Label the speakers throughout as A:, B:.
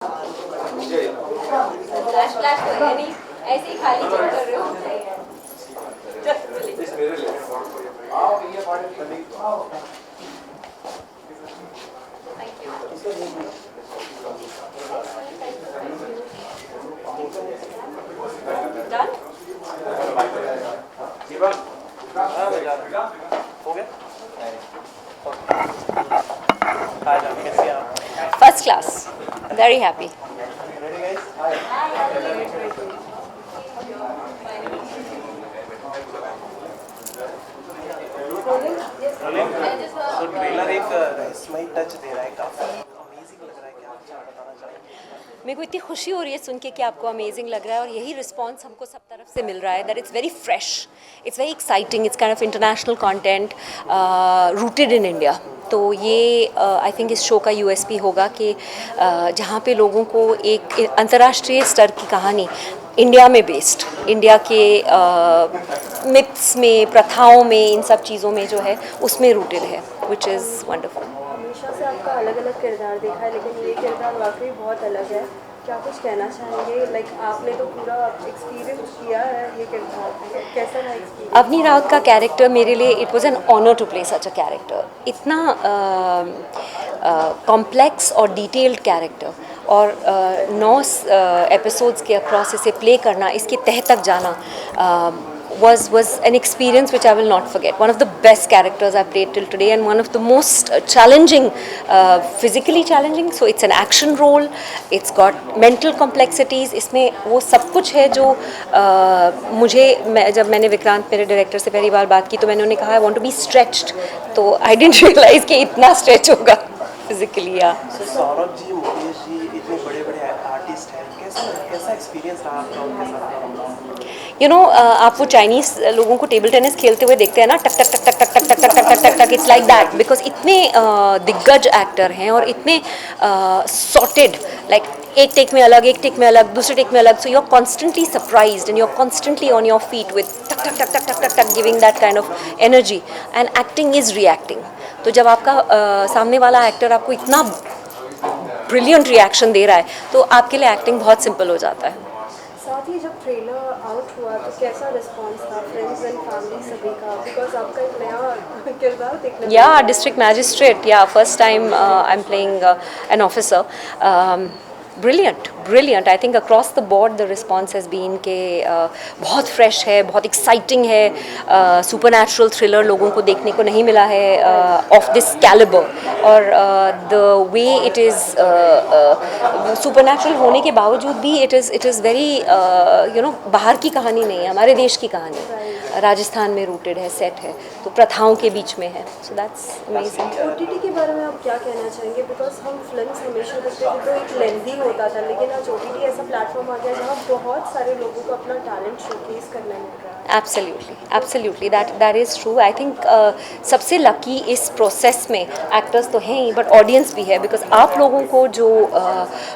A: Flash flash तो है नहीं, ऐसे ही खाली चल कर रहे हो। First class, very happy.
B: तो ट्रेलर एक स्माइल टच दे रहा है, काफी अमेजिंग लग रहा है। क्या आप बताना चाहेंगे?
A: मेरे को इतनी खुशी हो रही है सुन के कि आपको अमेजिंग लग रहा है, और यही रिस्पांस हमको सब तरफ से मिल रहा है that it's very fresh, it's very exciting, it's kind of international content rooted in India. तो ये आई थिंक इस शो का यूएसपी होगा कि जहाँ पे लोगों को एक अंतर्राष्ट्रीय स्तर की कहानी इंडिया में बेस्ड, इंडिया के मिथ्स में, प्रथाओं में, इन सब चीज़ों में जो है उसमें रूटेड है, विच इज़ वंडरफुल।
C: हमेशा से आपका अलग अलग किरदार देखा है, लेकिन ये किरदार वाकई बहुत अलग है। क्या कुछ कहना चाहेंगे? लाइक आपने तो पूरा एक्सपीरियंस किया है ये किरदार, कैसा रहा एक्सपीरियंस?
A: अवनी राउत का कैरेक्टर मेरे लिए it was an honour to play such a character. इतना कॉम्प्लेक्स और डिटेल्ड कैरेक्टर, और 9 एपिसोड्स के अक्रॉस इसे प्ले करना, इसके तह तक जाना was an experience which I will not forget. One of the best characters I've played till today, and one of the most challenging, physically challenging. So it's an action role. It's got mental complexities. इसमें वो सब कुछ है जो जब मैंने विक्रांत मेरे director से पहली बार बात की तो मैंने उन्हें कहा I want to be stretched. तो I didn't realize कि इतना stretch होगा physically, या।
B: सौरभ जी, मुकेश जी इतने बड़े बड़े आर्टिस्ट हैं, कैसा एक्सपीरियंस रहा आपका उनके साथ?
A: आप वो चाइनीज़ लोगों को टेबल टेनिस खेलते हुए देखते हैं ना, टक टक टक टक टक टक टक टक टक टक टक, इट्स लाइक दैट, बिकॉज इतने दिग्गज एक्टर हैं और इतने सॉर्टेड, लाइक एक टेक में अलग, एक टेक में अलग, दूसरे टेक में अलग, so you are constantly surprised and you are constantly on your feet with टक टक टक टक टक टक टक, giving that kind of energy, and acting is reacting. तो जब आपका सामने वाला एक्टर आपको इतना ब्रिलियंट रिएक्शन दे रहा है तो आपके लिए एक्टिंग बहुत सिंपल हो जाता है।
C: साथ ही जब ट्रेलर आउट हुआ तो कैसा रिस्पांस था फ्रेंड्स एंड फैमिली सभी का? बिकॉज आपका एक नया किरदार देखने को
A: या डिस्ट्रिक्ट मैजिस्ट्रेट, या first time I am playing an officer. Brilliant I think across the board the response has been के बहुत फ्रेश है, बहुत एक्साइटिंग है, सुपरनैचुरल थ्रिलर लोगों को देखने को नहीं मिला है ऑफ दिस कैलिबर, और the way it is supernatural होने के बावजूद भी इट इज़ वेरी बाहर की कहानी नहीं है, हमारे देश की कहानी, राजस्थान में रूटेड है, सेट है, तो प्रथाओं के बीच में है, सो दैट्स अमेजिंग।
C: ओटीटी के बारे में आप क्या कहना चाहेंगे? बिकॉज हम फिल्म्स हमेशा देखते थे तो एक लेंथी होता था, लेकिन आज ओटीटी ऐसा प्लेटफॉर्म आ गया जहाँ बहुत सारे लोगों को अपना टैलेंट शोकेस करने मिल रहा है।
A: Absolutely that is true. I think सबसे लकी इस प्रोसेस में एक्टर्स तो हैं ही, बट ऑडियंस भी है, बिकॉज आप लोगों को जो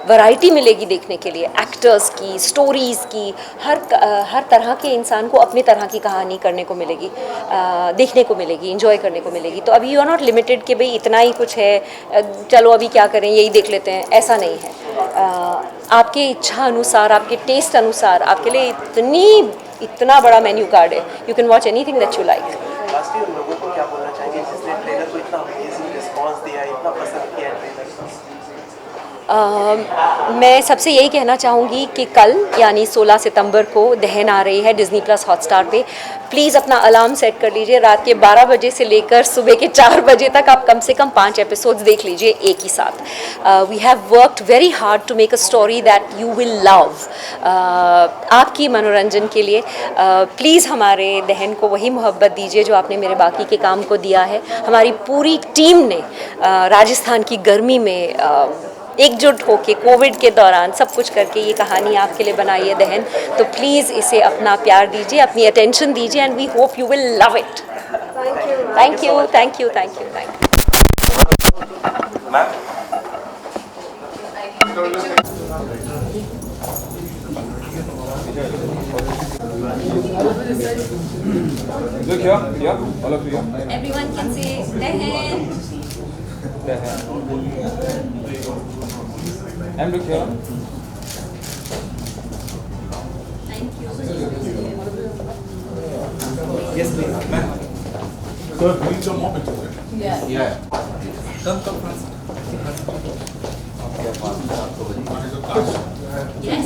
A: वैरायटी मिलेगी देखने के लिए, एक्टर्स की, स्टोरीज़ की, हर तरह के इंसान को अपनी तरह की कहानी करने को मिलेगी, देखने को मिलेगी, इंजॉय करने को मिलेगी। तो अभी यू आर नॉट लिमिटेड कि भाई इतना ही कुछ है, चलो अभी क्या करें, यही देख लेते हैं, ऐसा नहीं है। आपके इच्छा अनुसार, आपके टेस्ट अनुसार आपके लिए इतना बड़ा मेन्यू कार्ड है, you can watch anything that you like.
B: Lastly उन लोगों को क्या बोलना चाहेंगे जिसने ट्रेलर को इतना अमेजिंग रिस्पांस दिया, इतना पसंद किया ट्रेलर?
A: मैं सबसे यही कहना चाहूँगी कि कल यानी 16 सितंबर को दहन आ रही है डिज़नी प्लस हॉटस्टार पे। प्लीज़ अपना अलार्म सेट कर लीजिए, रात के 12 बजे से लेकर सुबह के 4 बजे तक आप कम से कम 5 एपिसोड्स देख लीजिए एक ही साथ। We have worked very hard to make a story that you will love. आपकी मनोरंजन के लिए प्लीज़ हमारे दहन को वही मोहब्बत दीजिए जो आपने मेरे बाकी के काम को दिया है। हमारी पूरी टीम ने राजस्थान की गर्मी में एकजुट होके कोविड के दौरान सब कुछ करके ये कहानी आपके लिए बनाई है दहन, तो प्लीज़ इसे अपना प्यार दीजिए, अपनी अटेंशन दीजिए, and we hope you will love it. Thank you.
D: Look here, all of you.
A: Everyone can say दहन।
D: And look here.
B: Yes, please.
E: Sir, need some more pictures, right?
F: Yeah.
B: Come, France.
F: Yes.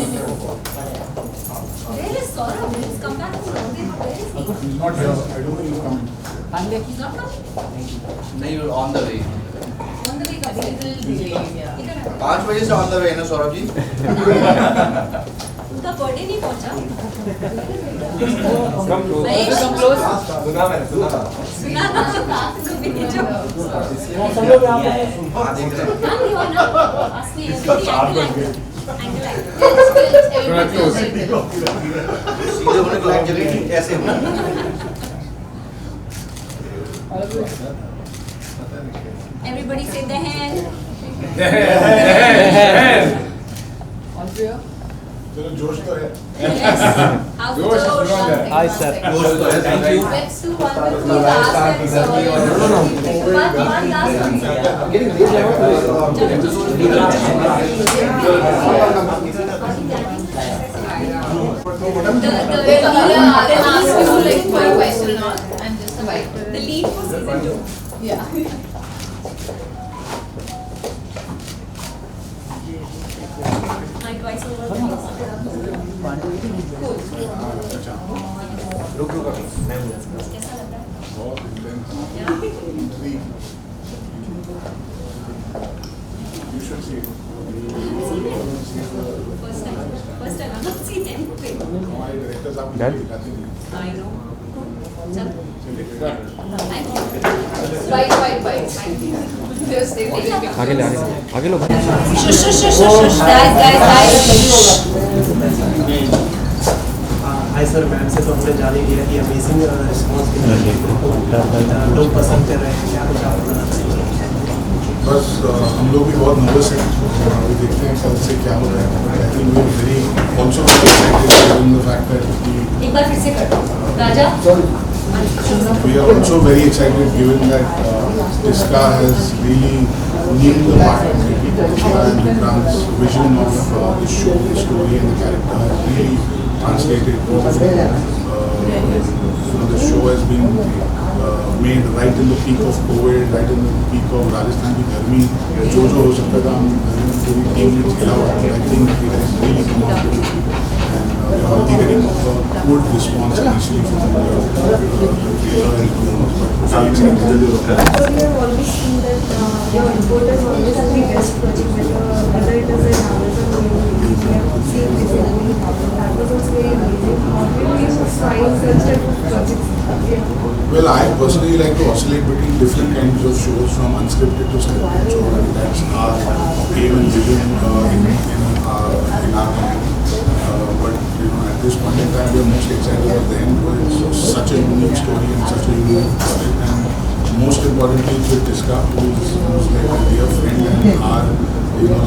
F: Where is Saurabh? He's come back from London. Where is he?
E: He's not here. I don't think he's coming.
F: He's not coming?
G: नहीं on the way.
F: On the way कब से? इधर आ।
G: 5 बजे से on the way है ना सौरभ जी?
F: उनका birthday नहीं पहुंचा?
D: Come close.
F: Mahesh, come close.
B: सुना मैंने सुना था
F: सुना था कभी नहीं जो
G: हाँ देख रहे हैं
F: काम नहीं होना असली एंगल
E: They're close.
G: सीधे होने को लाइट जलेगी ऐसे होना
F: Everybody say the hand.
E: चलो जोश तो है.
F: Yes. How's the
D: Josh,
F: Josh?
D: you're on there.
B: Hi, sir.
G: जोश तो है thank you
F: Let's do one with the last episode. One last one.
H: They'll ask you like one question and just write.
F: The lead for season 2.
H: Yeah.
F: My twice over.
B: रुक रुक अभी मैं हूँ
F: कैसा लग रहा है?
E: बहुत intense.
F: Yeah.
E: Intrigue. You should see it.
F: First time. First time. I've not seen anything.
E: हमारे directors आप मुझे दिखाते नहीं.
F: I know. चल.
H: Write. Just they take it.
D: आगे ले आगे लो
F: Shush. Guys.
B: Hi sir ma'am से तो हमने जान ही लिया कि अमेजिंग रिस्पॉन्स मिल रही है लोग पसंद कर रहे हैं क्या कुछ आप बताना चाहिए
E: बस हम लोग भी बहुत नर्वस हैं अभी देखते हैं कल से क्या हो रहा है I think we are very also in the fact that
F: एक बार फिर से कर राजा
E: we are also very excited given that Tiska has really nailed the part and Vikrant's vision of the show, the story and the character has really translated the show has been made right in the peak of COVID, right in the peak of Rajasthan की गर्मी जो हो सकता था हम पूरी team ने खेला हुआ I think it has really come out beautifully and we are already getting a good response initially from the trailer and promos but very excited.
C: So we have already seen that your input is always a big guest project whether it is in Amazon or we have seen this movie. That was also very amazing. How do you find such type of projects again?
E: Well, I personally like to oscillate between different kinds of shows from unscripted to scripted show and that's our aim and vision in our company. But at this point in time we are most excited about the end because it's such a unique story and such a unique project and most importantly it's with Tiska who's like a dear friend and our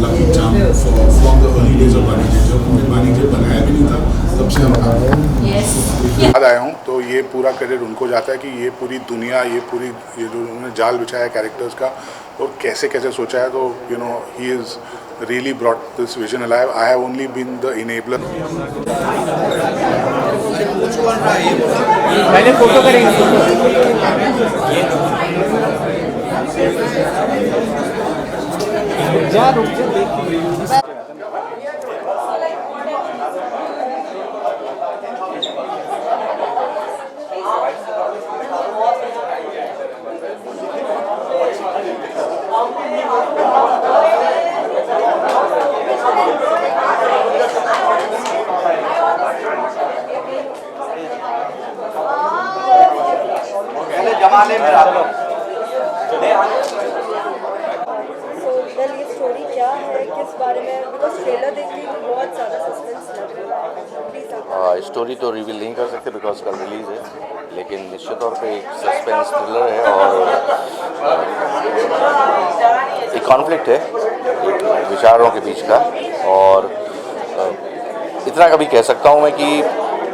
E: lucky charm from the early days of Banijay. जब हमने Banijay बनाया भी नहीं था तब से हम याद आया हूँ तो ये पूरा क्रेडिट उनको जाता है कि ये पूरी दुनिया ये जो उन्होंने जाल बिछाया कैरेक्टर्स का और कैसे सोचा है तो he is really brought this vision alive. I have only been the enabler.
B: पहले फोटो करेंगे रुक जा
G: जमाने में
C: So well ये स्टोरी क्या है किस बारे में बिकॉज ट्रेलर देख के बहुत ज़्यादा सस्पेंस लग रहा है प्लीज आप
I: स्टोरी तो रिवील नहीं कर सकते बिकॉज कल रिलीज़ है लेकिन निश्चित तौर पे एक सस्पेंस थ्रिलर है और एक कॉन्फ्लिक्ट है एक विचारों के बीच का और इतना कभी कह सकता हूँ मैं कि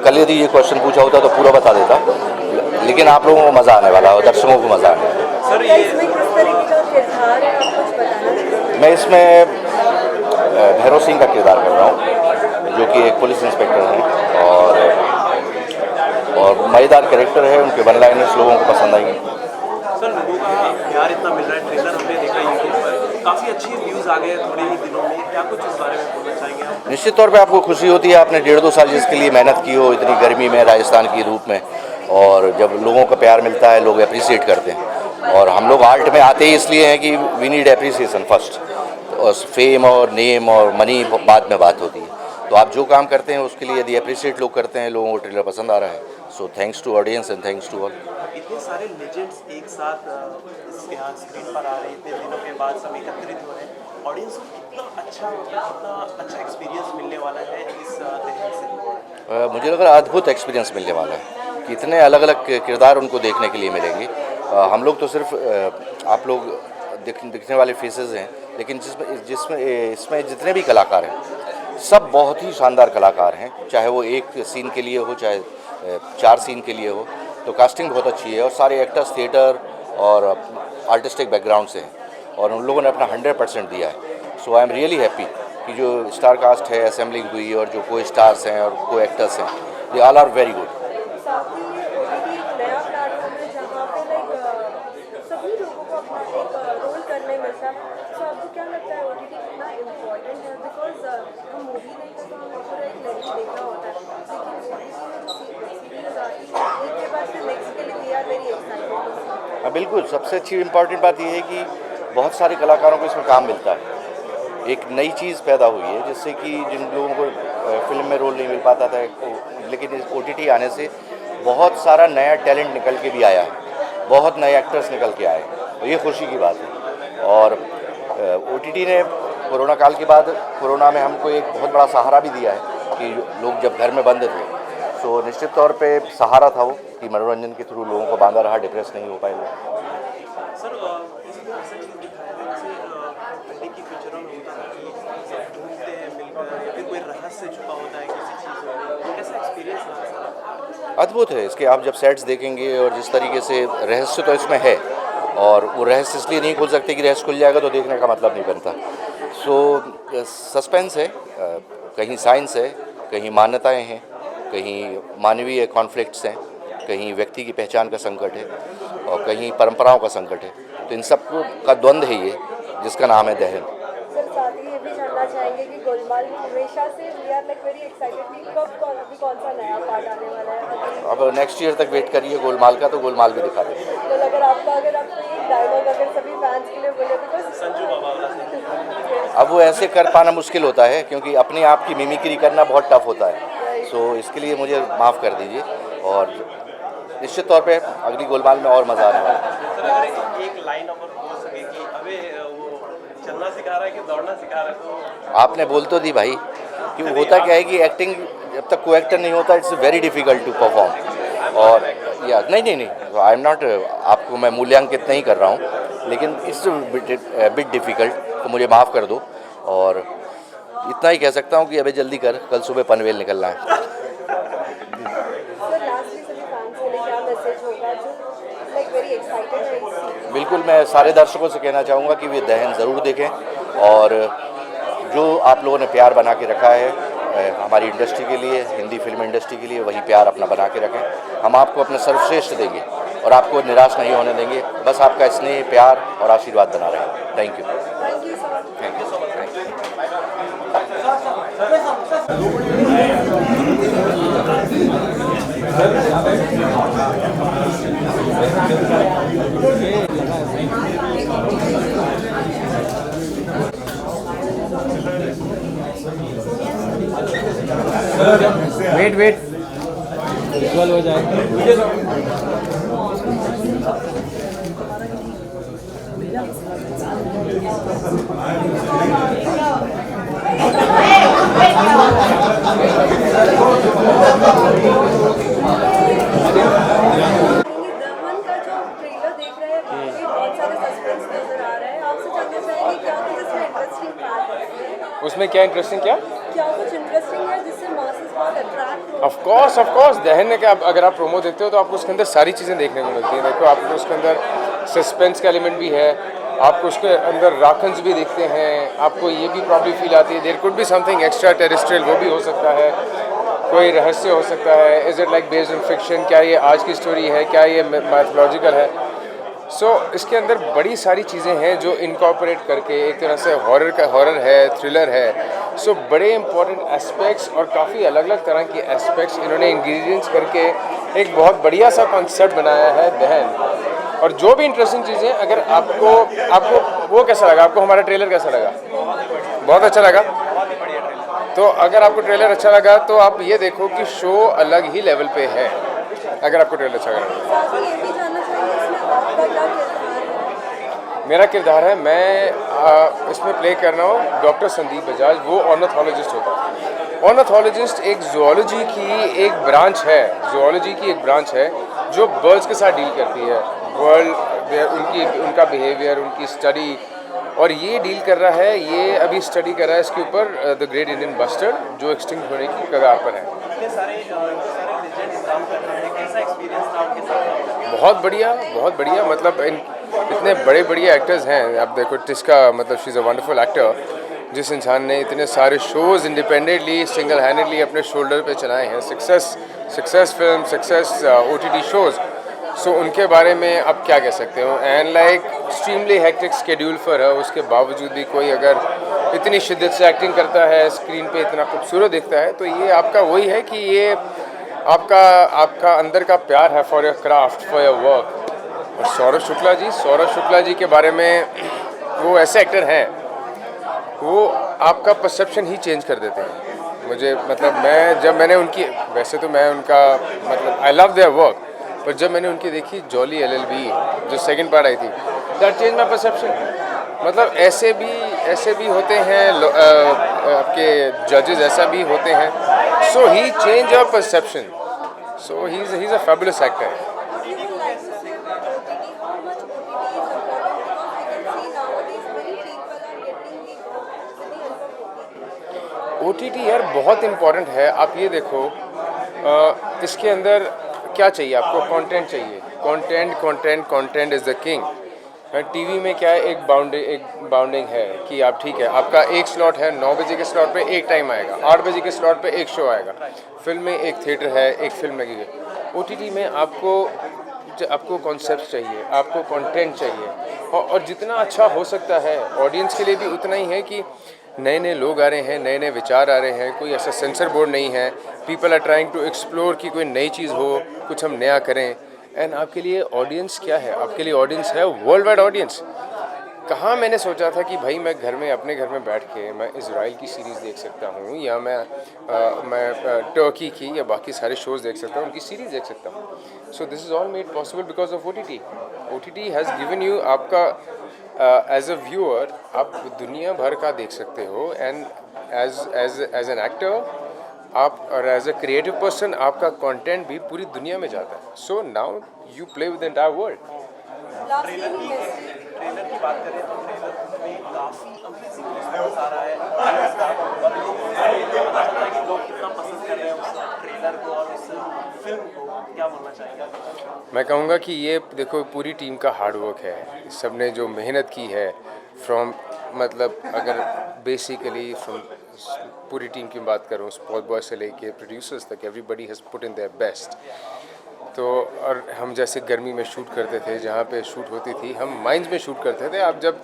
I: कल यदि ये क्वेश्चन पूछा होता तो पूरा बता देता लेकिन आप लोगों को मज़ा आने वाला है और दर्शकों को मज़ा आने वाला है
C: इसमें किस तरीके का किरदार है आप कुछ बताना चाहिए
I: मैं इसमें भैरव सिंह का किरदार कर रहा हूँ, जो कि एक पुलिस इंस्पेक्टर हैं और मज़ेदार कैरेक्टर है। उनके वन लाइनर्स लोगों को पसंद आएंगे।
B: सर, लोगों का प्यार इतना मिल रहा है, ट्रेलर हमने देखा यूट्यूब पर, काफ़ी अच्छी व्यूज़ आ गए हैं थोड़े ही दिनों में, क्या कुछ इस बारे में बोलना चाहेंगे आप?
I: निश्चित तौर पे आपको खुशी होती है, आपने 1.5-2 साल जिसके लिए मेहनत की हो इतनी गर्मी में, राजस्थान की धूप में, और जब लोगों का प्यार मिलता है लोग अप्रिसिएट करते हैं। और हम लोग आर्ट में आते ही इसलिए हैं कि वी नीड अप्रिसिएशन फर्स्ट, और फेम और नेम और मनी बाद में बात होती है। तो आप जो काम करते हैं उसके लिए यदि अप्रिसिएट लोग करते हैं, लोगों को ट्रेलर पसंद आ रहा है, so thanks to audience and thanks to all.
B: इतने सारे लेजेंड्स एक साथ इसके यहाँ स्क्रीन पर आ रहे हैं, इतने दिनों के बाद सब एकत्रित हो रहे हैं, ऑडियंस को कितना अच्छा एक्सपीरियंस मिलने वाला है इस दहन से?
I: मुझे लग रहा है अद्भुत एक्सपीरियंस मिलने वाला है कि इतने अलग अलग किरदार उनको देखने के लिए मिलेंगे। हम लोग तो सिर्फ आप लोग दिखने वाले फेसेस हैं, लेकिन इसमें जितने भी कलाकार हैं सब बहुत ही शानदार कलाकार हैं, चाहे वो एक सीन के लिए हो चाहे 4 सीन के लिए हो। तो कास्टिंग बहुत अच्छी है और सारे एक्टर्स थिएटर और आर्टिस्टिक बैकग्राउंड से हैं और उन लोगों ने अपना 100% दिया है। सो आई एम रियली हैप्पी कि जो स्टार कास्ट है असेंबलिंग हुई और जो को स्टार्स हैं और को एक्टर्स हैं, they all are very good.
C: साथ ही OTT एक नया प्लेटफॉर्म है जहाँ पे लाइक सभी लोगों को अपना एक रोल करने मिलता है। तो आपको क्या लगता है OTT कितना इम्पोर्टेंट है? बिकॉज हम मूवी देखते तो हमें पूरा एक लेवल देखना होता है, लेकिन सीरीज आती है एक के बाद फिर नेक्स्ट के लिए वी आर वेरी एक्साइटेड।
I: हाँ बिल्कुल, सबसे अच्छी इम्पॉर्टेंट बात यह है कि बहुत सारे कलाकारों को इसमें काम मिलता है। एक नई चीज़ पैदा हुई है जिससे कि जिन लोगों को फिल्म में रोल नहीं मिल पाता था, लेकिन इस OTT आने से बहुत सारा नया टैलेंट निकल के भी आया है, बहुत नए एक्टर्स निकल के आए हैं, तो ये खुशी की बात है। और OTT ने कोरोना काल के बाद कोरोना में हमको एक बहुत बड़ा सहारा भी दिया है कि लोग जब घर में बंद थे, तो निश्चित तौर पे सहारा था वो कि मनोरंजन के थ्रू लोगों को बांधा रहा, डिप्रेस नहीं हो पाए लोग।
B: सर, इसमें ऐसा चीज़ दिखाया है जैसे पहले की पिक्चरों में होता था कि सब ढूंढते हैं मिलकर या फिर कोई रहस्य छुपा होता है किसी चीज़ में, ऐसा एक्सपीरियंस रहा सर?
I: अद्भुत है इसके, आप जब सेट्स देखेंगे और जिस तरीके से रहस्य तो इसमें है, और वो रहस्य इसलिए नहीं खोल सकते कि रहस्य खुल जाएगा तो देखने का मतलब नहीं बनता। सो सस्पेंस है, कहीं साइंस है, कहीं मान्यताएं हैं, कहीं मानवीय कॉन्फ्लिक्ट्स हैं, कहीं व्यक्ति की पहचान का संकट है और कहीं परंपराओं का संकट है। तो इन सब का द्वंद्व है ये, जिसका नाम है दहन।
C: सर, साथ ही ये भी जानना चाहेंगे कि गोलमाल में हमेशा से we are like very excited कि अभी कौन सा नया पार्ट आने वाला है?
I: अब नेक्स्ट ईयर तक वेट करिए गोलमाल का, तो गोलमाल भी दिखा देंगे।
C: तो अगर आपको एक डायलॉग अगर सभी फैंस के लिए बोले तो
B: संजू बाबा वाला
I: अब वो ऐसे कर पाना मुश्किल होता है क्योंकि अपने आप की मिमिक्री करना बहुत टफ होता है। सो इसके लिए मुझे माफ़ कर दीजिए और निश्चित तौर पे अगली गोलमाल में और मज़ा आने वाला है।
B: एक लाइन अगर बोल सके कि अबे वो चलना सिखा रहा है कि दौड़ना सिखा रहा है, तो
I: आपने बोल तो दी भाई कि होता क्या है कि एक्टिंग जब तक कोई एक्टर नहीं होता it's very difficult to perform. और या नहीं आई एम नॉट, आपको मैं मूल्यांकित नहीं कर रहा हूँ, लेकिन इट्स बिट डिफ़िकल्ट, तो मुझे माफ़ कर दो। और इतना ही कह सकता हूँ कि अबे जल्दी कर, कल सुबह पनवेल निकलना है। बिल्कुल, मैं सारे दर्शकों से कहना चाहूँगा कि वे दहन ज़रूर देखें और जो आप लोगों ने प्यार बना के रखा है हमारी इंडस्ट्री के लिए, हिंदी फिल्म इंडस्ट्री के लिए, वही प्यार अपना बना के रखें। हम आपको अपना सर्वश्रेष्ठ देंगे और आपको निराश नहीं होने देंगे। बस आपका स्नेह, प्यार और आशीर्वाद बना रहे। Thank you so
D: wait visual हो जाए।
C: दमन का जो ट्रेलर देख रहे हैं काफी बहुत सारे सस्पेंस नजर आ रहे हैं, आपसे जानना चाहेंगे क्या कुछ इसमें इंटरेस्टिंग पार्ट है?
D: उसमें क्या इंटरेस्टिंग क्या
C: कुछ इंटरेस्टिंग है जिससे मासेस बहुत अट्रैक्ट हो?
D: ऑफ कोर्स दहन है कि आप अगर आप प्रोमो देखते हो तो आपको उसके अंदर सारी चीज़ें देखने को मिलती हैं। देखो आपको उसके अंदर सस्पेंस का एलिमेंट भी है, आपको उसके अंदर राखन्स भी दिखते हैं, आपको ये भी प्रॉब्लम फील आती है there could be something extraterrestrial, वो भी हो सकता है, कोई रहस्य हो सकता है, is it like based in fiction, क्या ये आज की स्टोरी है, क्या ये मैथोलॉजिकल है। सो इसके अंदर बड़ी सारी चीज़ें हैं जो इनकॉर्पोरेट करके एक तरह से हॉरर है, थ्रिलर है। सो बड़े इंपॉर्टेंट एस्पेक्ट्स और काफ़ी अलग अलग तरह के एस्पेक्ट्स इन्होंने इंग्रेडिएंट्स करके एक बहुत बढ़िया सा कॉन्सेप्ट बनाया है दहन। और जो भी इंटरेस्टिंग चीज़ें, अगर आपको वो कैसा लगा, आपको हमारा ट्रेलर कैसा लगा? बहुत अच्छा लगा। तो अगर आपको ट्रेलर अच्छा लगा तो आप ये देखो कि शो अलग ही लेवल पे है, अगर आपको ट्रेलर अच्छा लगा।
C: साथ ही ये भी जानना चाहिए इसमें आपका क्या किरदार है?
D: मेरा किरदार है, मैं इसमें प्ले कर रहा हूँ डॉक्टर संदीप बजाज। वो ऑर्निथोलॉजिस्ट होता है। ऑर्निथोलॉजिस्ट एक ज़ूलॉजी की एक ब्रांच है, ज़ूलॉजी की एक ब्रांच है जो बर्ड्स के साथ डील करती है, उनका बिहेवियर, उनकी स्टडी, और ये डील कर रहा है, ये अभी स्टडी कर रहा है इसके ऊपर द ग्रेट इंडियन बस्टर्ड जो एक्सटिंक्ट होने की कगार पर है।
B: इतने सारे लेजेंड्स काम कर रहे हैं, कैसा एक्सपीरियंस था आपके साथ?
D: बहुत बढ़िया, मतलब इतने बड़े बढ़िया एक्टर्स हैं। आप देखो टिस्का, मतलब she is a wonderful actor. जिस इंसान ने इतने सारे शोज़ इंडिपेंडेंटली सिंगल हैंडेडली अपने शोल्डर पे चलाए हैं, सक्सेस फिल्म, सक्सेस OTT शोज़, सो उनके बारे में आप क्या कह सकते हो? And like extremely hectic schedule पर है, उसके बावजूद भी कोई अगर इतनी शिद्दत से एक्टिंग करता है, स्क्रीन पे इतना खूबसूरत दिखता है, तो ये आपका वही है कि ये आपका अंदर का प्यार है for your craft, for your work. और सौरभ शुक्ला जी के बारे में, वो ऐसे एक्टर हैं, वो आपका परसेप्शन ही चेंज कर देते हैं। मुझे मतलब जब मैंने उनकी, वैसे तो मैं उनका मतलब आई लव देयर वर्क, पर जब मैंने उनकी देखी जॉली LLB जो सेकंड पार्ट आई थी, दैट चेंज माय परसेप्शन। मतलब ऐसे भी होते हैं आपके जजेस, ऐसा भी होते हैं। So he change your perception, so he is a fabulous actor. OTT यार बहुत इम्पॉर्टेंट है। आप ये देखो, इसके अंदर क्या चाहिए आपको? कंटेंट चाहिए। Content is the king. TV में क्या है, एक बाउंडिंग है कि आप ठीक है, आपका एक स्लॉट है, 9 बजे के स्लॉट पे एक टाइम आएगा, 8 बजे के स्लॉट पे एक शो आएगा। फिल्म में एक थिएटर है, एक फिल्म लगी है। OTT में आपको कॉन्सेप्ट चाहिए, आपको कंटेंट चाहिए, और जितना अच्छा हो सकता है ऑडियंस के लिए भी उतना ही है कि नए लोग आ रहे हैं, नए विचार आ रहे हैं, कोई ऐसा सेंसर बोर्ड नहीं है। People are trying to explore कि कोई नई चीज़ हो, कुछ हम नया करें। एंड आपके लिए ऑडियंस क्या है? आपके लिए ऑडियंस है वर्ल्ड वाइड ऑडियंस। कहाँ मैंने सोचा था कि भाई मैं अपने घर में बैठ के मैं इज़राइल की सीरीज़ देख सकता हूँ, या मैं टर्की की या बाकी सारे शोज़ देख सकता हूँ, उनकी सीरीज़ देख सकता हूँ। So this is all made possible because of OTT। OTT has given you, आपका एज अ व्यूअर आप दुनिया भर का देख सकते हो, एंड एज एन एक्टर आप, और एज अ क्रिएटिव पर्सन आपका कंटेंट भी पूरी दुनिया में जाता है। So now you play with the entire world.
B: Trailer की बात करें तो ट्रेलर में काफ़ी अमेजिंग रिस्पॉन्स आ रहा है, और लोग पता चल रहा है कि लोग कितना पसंद कर रहे हैं उस ट्रेलर को और उस फिल्म को। क्या बोलना चाहेंगे?
D: मैं कहूँगा कि ये देखो पूरी टीम का हार्डवर्क है, सब ने जो मेहनत की है, फ्रॉम मतलब अगर बेसिकली फ्रॉम पूरी टीम की बात करूँ, स्पॉट बॉय से लेके प्रोड्यूसर्स तक, everybody has put in their best. तो और हम जैसे गर्मी में शूट करते थे, जहाँ पे शूट होती थी, हम माइंस में शूट करते थे। आप जब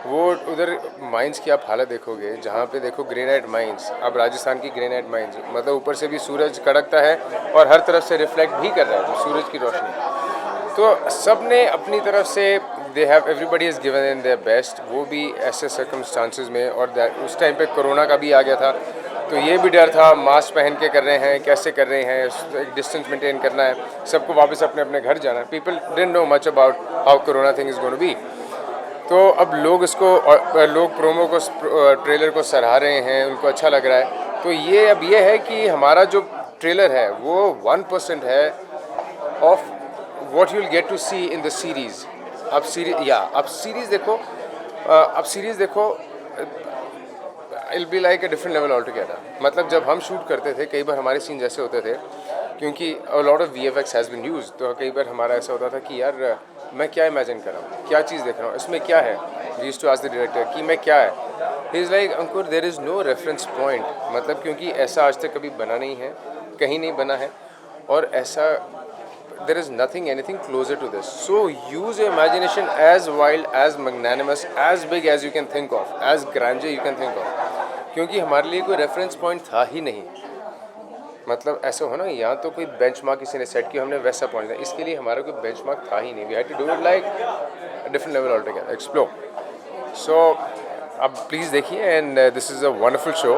D: वो उधर माइंस की आप हालत देखोगे, जहाँ पे देखो ग्रेनाइट माइंस, अब राजस्थान की ग्रेनाइट माइंस, मतलब ऊपर से भी सूरज कड़कता है और हर तरफ से रिफ्लेक्ट भी कर रहा है तो सूरज की रोशनी। तो सब ने अपनी तरफ से everybody is given in their best, वो भी ऐसे सर्कमस्टांसेस में। और उस टाइम पे कोरोना का भी आ गया था, तो ये भी डर था, मास्क पहन के कर रहे हैं, कैसे कर रहे हैं, एक डिस्टेंस मेंटेन करना है, सबको वापस अपने अपने घर जाना है। People didn't know much about how corona thing is going to be. तो अब लोग लोग प्रोमो को, ट्रेलर को सराह रहे हैं, उनको अच्छा लग रहा है। तो ये है कि हमारा जो ट्रेलर है वो 1% है of what you will get to see in the series. अब सीरीज़ देखो, I'll be like a different level all together. मतलब जब हम शूट करते थे, कई बार हमारे सीन जैसे होते थे क्योंकि a lot of VFX has been use, तो कई बार हमारा ऐसा होता था कि यार मैं क्या इमेजिन कर रहा हूँ, क्या चीज़ देख रहा हूँ, इसमें क्या है। We used to ask the director कि मैं क्या है। He is like Ankur there is no reference point, मतलब क्योंकि ऐसा आज तक कभी बना नहीं है, कहीं नहीं बना है, और ऐसा there is nothing anything closer to this. So use your imagination as wild, as magnanimous, as big as you can think of, as grandeur you can think of. क्योंकि हमारे लिए कोई रेफरेंस पॉइंट था ही नहीं। मतलब ऐसा हो ना, यहाँ तो कोई बेंचमार्क किसी ने सेट किया, हमने वैसा पॉइंट था, इसके लिए हमारा कोई बेंचमार्क था ही नहीं। We had to do it like different level all together, explore. So अब प्लीज़ देखिए, and this is a wonderful show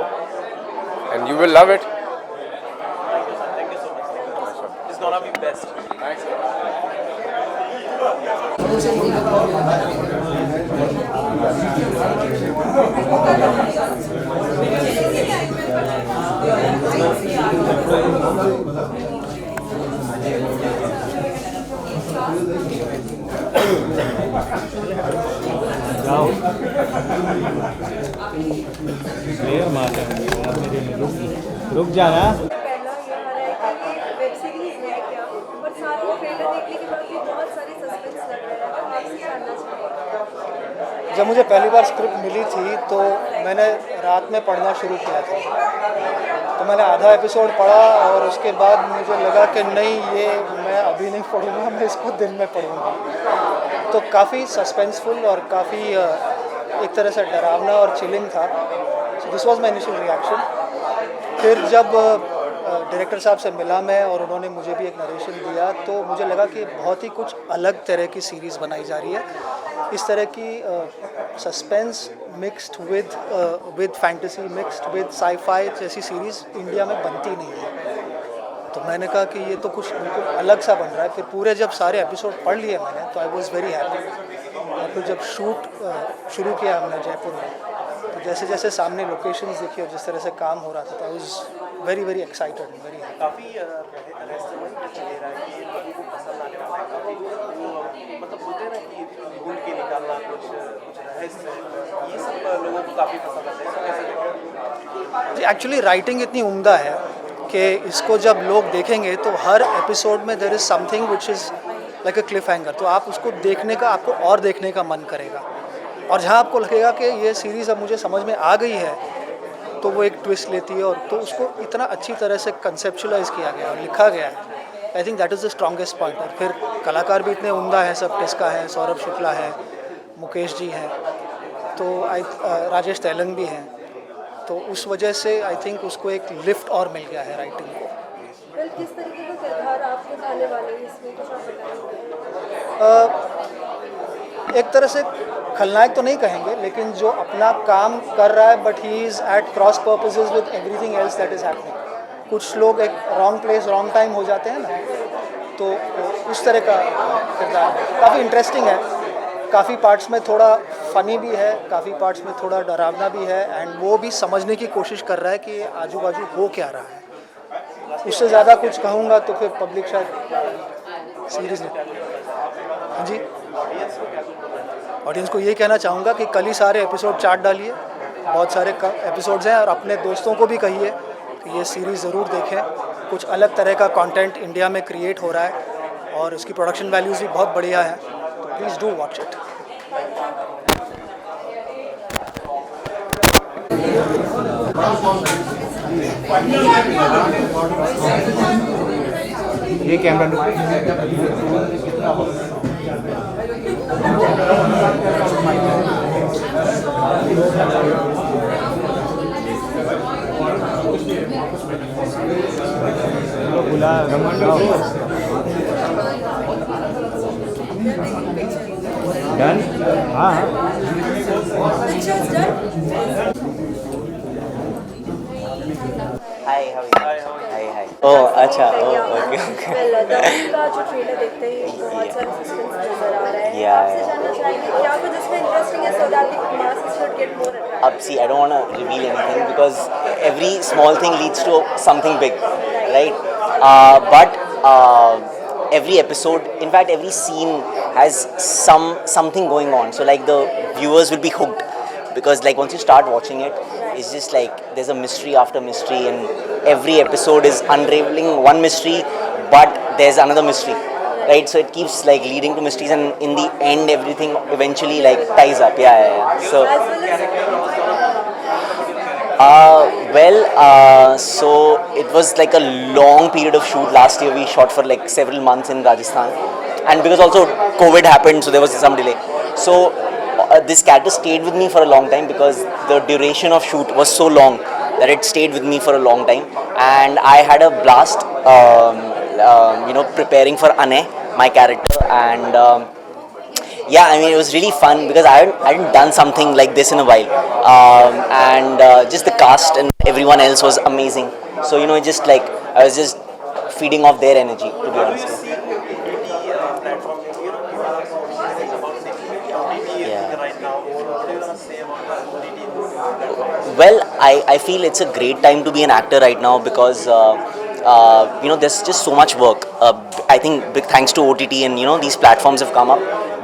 D: and you will love it.
B: It's gonna be best.
F: रुक जाना।
C: पहला ये आ रहा है कि ये वेब सीरीज है क्या, और साथ ही ट्रेलर देखने के बाद भी बहुत सारे सस्पेंस लग रहे हैं, तो आपसे जानना चाहिए।
J: जब मुझे पहली बार स्क्रिप्ट मिली थी तो मैंने रात में पढ़ना शुरू किया था, तो मैंने आधा एपिसोड पढ़ा और उसके बाद मुझे लगा कि नहीं, ये मैं अभी नहीं पढ़ूँगा, मैं इसको दिन में पढ़ूँगा। तो काफ़ी सस्पेंसफुल और काफ़ी एक तरह से डरावना और चिलिंग था। So this was my initial reaction. फिर जब डायरेक्टर साहब से मिला मैं और उन्होंने मुझे भी एक नरेशन दिया, तो मुझे लगा कि बहुत ही कुछ अलग तरह की सीरीज़ बनाई जा रही है। इस तरह की suspense mixed with fantasy, mixed with sci-fi जैसी सीरीज़ इंडिया में बनती नहीं है। तो मैंने कहा कि ये तो कुछ बिल्कुल अलग सा बन रहा है। फिर पूरे जब सारे एपिसोड पढ़ लिए मैंने, तो आई वाज वेरी हैप्पी। और फिर जब शूट शुरू किया हमने जयपुर में, तो जैसे जैसे सामने लोकेशंस दिखी और जिस तरह से काम हो रहा था, तो I was very very excited, very happy.
B: काफ़ी रहस्यमय टच ले रहा है कि लोगों को पसंद आने वाला है काफ़ी। तो मतलब बोलते हैं ना कि ढूंढ के निकालना कुछ रहस्य, ये सब लोगों को काफ़ी पसंद आता है। कैसे देखते हैं?
J: जी, एक्चुअली राइटिंग इतनी उम्दा है कि इसको जब लोग देखेंगे तो हर एपिसोड में there is something which is like a cliffhanger, तो आप उसको देखने का, आपको और देखने का मन करेगा। और जहाँ आपको लगेगा कि ये सीरीज़ अब मुझे समझ में आ गई है, तो वो एक ट्विस्ट लेती है, और तो उसको इतना अच्छी तरह से कंसेप्चुलाइज किया गया और लिखा गया है। I think that is the strongest point. और फिर कलाकार भी इतने उम्दा हैं, सब टिस्का है, सौरभ शुक्ला है, मुकेश जी हैं, तो राजेश तेलंग भी हैं, तो उस वजह से आई थिंक उसको एक लिफ्ट और मिल गया है राइटिंग को।
C: किस तरीके का किरदार आप निभाने वाले हैं इसमें, कुछ आप बताएंगे?
J: एक तरह से खलनायक तो नहीं कहेंगे, लेकिन जो अपना काम कर रहा है but he is at cross purposes with everything else that is happening. कुछ लोग एक रॉन्ग प्लेस रॉन्ग टाइम हो जाते हैं ना, तो उस तरह का किरदार है। काफ़ी इंटरेस्टिंग है, काफ़ी पार्ट्स में थोड़ा फ़नी भी है, काफ़ी पार्ट्स में थोड़ा डरावना भी है, एंड वो भी समझने की कोशिश कर रहा है कि आजू बाजू हो क्या रहा है। उससे ज़्यादा कुछ कहूँगा तो फिर पब्लिक शायद सीरीज़ नहीं। हाँ जी, ऑडियंस को ये कहना चाहूँगा कि कल ही सारे एपिसोड चाट डालिए, बहुत सारे एपिसोड्स हैं, और अपने दोस्तों को भी कहिए कि ये सीरीज़ ज़रूर देखें। कुछ अलग तरह का कंटेंट इंडिया में क्रिएट हो रहा है और उसकी प्रोडक्शन वैल्यूज़ भी बहुत बढ़िया है, तो प्लीज़ डू वॉच इट।
F: ये कैमरा बुला डन। हाँ
K: हाय हाउ हाय हाय ओह अच्छा ओके ओके
C: का जो ट्रेलर देखते हैं बहुत सारे सस्पेंस नजर आ रहा है। आपसे जानना चाहेंगे क्या कुछ इसमें इंटरेस्टिंग है, so that the masses should get more attracted?
K: अब see I don't want to reveal anything because every small thing leads to something big, right? But every episode, in fact every scene has something going on, so like the viewers will be hooked because like once you start watching it, it's just like there's a mystery after mystery, and every episode is unraveling one mystery, but there's another mystery, right? So it keeps like leading to mysteries, and in the end, everything eventually like ties up. So. So it was like a long period of shoot. Last year we shot for like several months in Rajasthan, and because also COVID happened, so there was some delay. So this character stayed with me for a long time because the duration of shoot was so long that it stayed with me for a long time, and I had a blast, preparing for Ane, my character, and. Yeah, I mean, it was really fun because I hadn't done something like this in a while, and just the cast and everyone else was amazing. So just like I was just feeding off their energy, to be honest.
B: See OTT platform,
K: Yeah.
B: right now. What do you want to say about the OTT platform?
K: Well, I feel it's a great time to be an actor right now because there's just so much work. I think big thanks to OTT and these platforms have come up,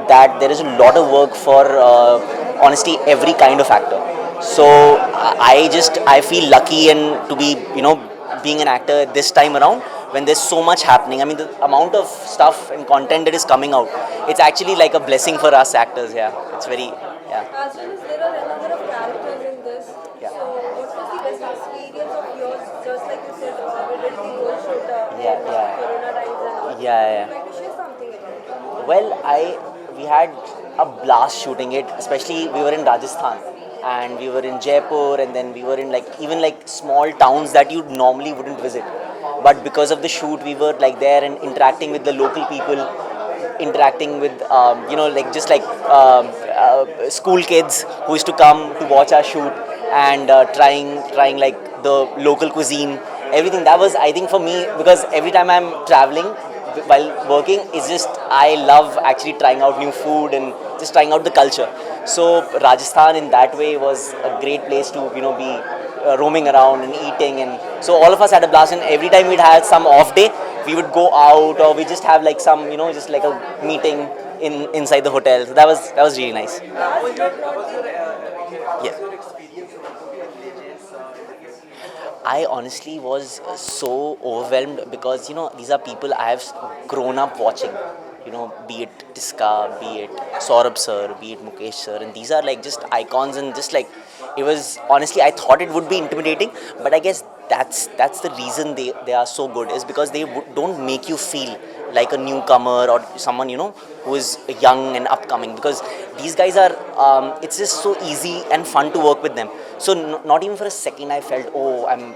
K: that there is a lot of work for honestly every kind of actor. So I feel lucky and to be being an actor this time around when there's so much happening. I mean, the amount of stuff and content that is coming out, it's actually like a blessing for us actors. Yeah, it's very
C: As well as there are a number of characters in this.
K: Yeah.
C: So what was the best experience of yours? Just like you said, we did the whole shoot
K: Yeah,
C: in
K: yeah.
C: Corona times and all.
K: Yeah.
C: Would you like to share something about it?
K: Well, we had a blast shooting it, especially we were in Rajasthan and we were in Jaipur, and then we were in even small towns that you normally wouldn't visit. But because of the shoot, we were like there and interacting with the local people, interacting with school kids who used to come to watch our shoot, and trying like the local cuisine, everything. That was, I think, for me, because every time I'm traveling while working, it's just I love actually trying out new food and just trying out the culture. So Rajasthan in that way was a great place to be roaming around and eating, and so all of us had a blast. And every time we'd have some off day, we would go out, or we just have like some just like a meeting inside the hotel. So that was really nice. Yeah. I honestly was so overwhelmed because these are people I have grown up watching. Be it Tiska, be it Saurabh sir, be it Mukesh sir, and these are like just icons, and just like it was, honestly, I thought it would be intimidating, but I guess that's the reason they are so good, is because they don't make you feel like a newcomer or someone who is young and upcoming, because these guys are it's just so easy and fun to work with them. So not even for a second I felt, oh, I'm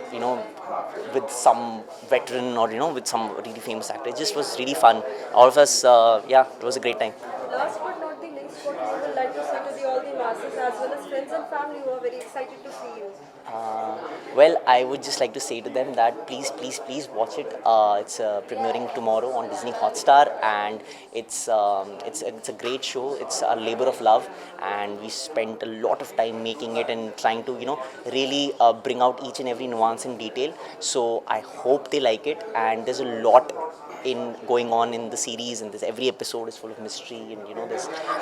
K: with some veteran or with some really famous actor. It just was really fun. All of us, it was a great time.
C: Last but not the least, what you would like to say to all the masses as well as friends and family who are very excited to see you?
K: Well, I would just like to say to them that please watch it. It's premiering tomorrow on Disney Hotstar, and it's a great show. It's a labor of love, and we spent a lot of time making it and trying to really bring out each and every nuance in detail. So I hope they like it, and there's a lot in going on in the series, and every episode is full of mystery, and there's